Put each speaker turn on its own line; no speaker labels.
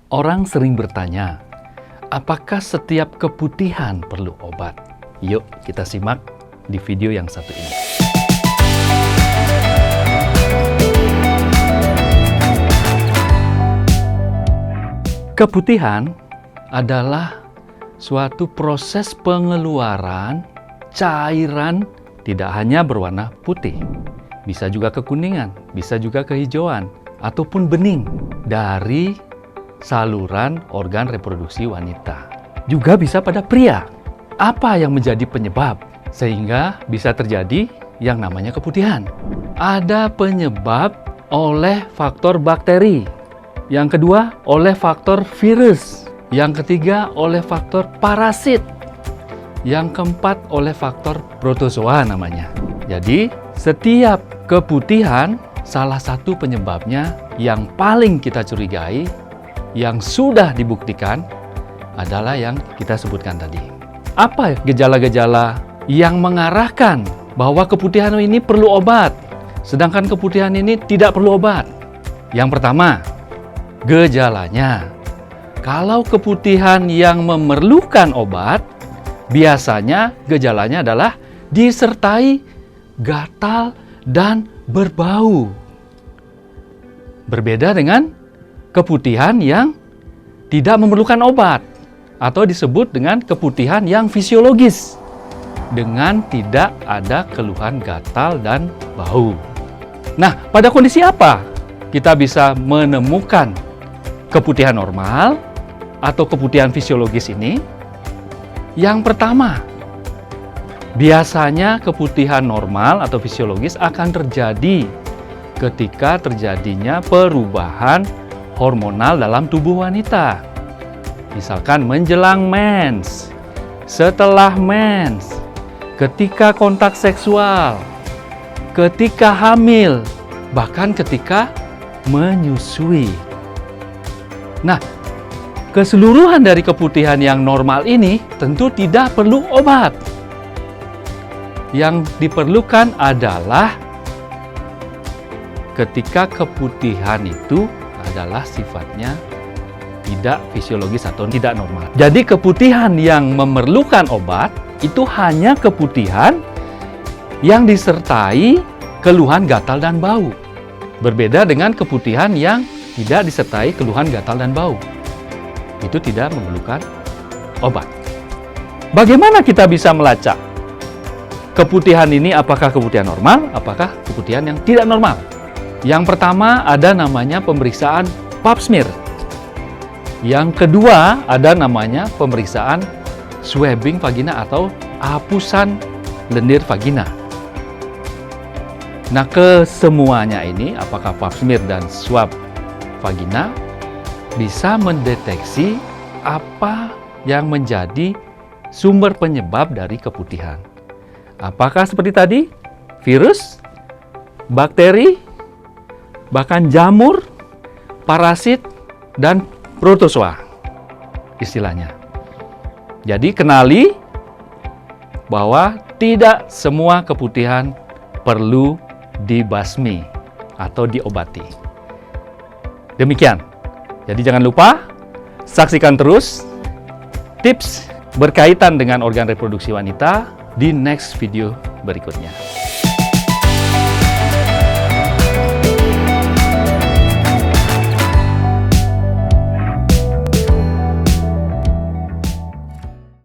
Orang sering bertanya, apakah setiap keputihan perlu obat? Yuk kita simak di video yang satu ini. Keputihan adalah suatu proses pengeluaran cairan tidak hanya berwarna putih, bisa juga kekuningan, bisa juga kehijauan, ataupun bening dari saluran organ reproduksi wanita. Juga bisa pada pria. Apa yang menjadi penyebab sehingga bisa terjadi yang namanya keputihan? Ada penyebab oleh faktor bakteri. Yang kedua, oleh faktor virus. Yang ketiga, oleh faktor parasit. Yang keempat, oleh faktor protozoa namanya. Jadi, setiap keputihan, salah satu penyebabnya yang paling kita curigai, yang sudah dibuktikan, adalah yang kita sebutkan tadi. Apa gejala-gejala yang mengarahkan bahwa keputihan ini perlu obat, sedangkan keputihan ini tidak perlu obat? Yang pertama, gejalanya. Kalau keputihan yang memerlukan obat, biasanya gejalanya adalah disertai gatal dan berbau. Berbeda dengan keputihan yang tidak memerlukan obat atau disebut dengan keputihan yang fisiologis dengan tidak ada keluhan gatal dan bau. Nah, pada kondisi apa kita bisa menemukan keputihan normal atau keputihan fisiologis ini? Yang pertama, biasanya keputihan normal atau fisiologis akan terjadi ketika terjadinya perubahan hormonal dalam tubuh wanita. Misalkan menjelang mens, setelah mens, ketika kontak seksual, ketika hamil, bahkan ketika menyusui. Nah, keseluruhan dari keputihan yang normal ini tentu tidak perlu obat. Yang diperlukan adalah ketika keputihan itu adalah sifatnya tidak fisiologis atau tidak normal. Jadi keputihan yang memerlukan obat itu hanya keputihan yang disertai keluhan gatal dan bau. Berbeda dengan keputihan yang tidak disertai keluhan gatal dan bau. Itu tidak memerlukan obat. Bagaimana kita bisa melacak keputihan ini apakah keputihan normal, apakah keputihan yang tidak normal? Yang pertama ada namanya pemeriksaan pap smear. Yang kedua ada namanya pemeriksaan swabbing vagina atau hapusan lendir vagina. Nah, kesemuanya ini apakah pap smear dan swab vagina bisa mendeteksi apa yang menjadi sumber penyebab dari keputihan. Apakah seperti tadi? Virus, bakteri, bahkan jamur, parasit, dan protozoa istilahnya. Jadi kenali bahwa tidak semua keputihan perlu dibasmi atau diobati. Demikian. Jadi jangan lupa saksikan terus tips berkaitan dengan organ reproduksi wanita di next video berikutnya.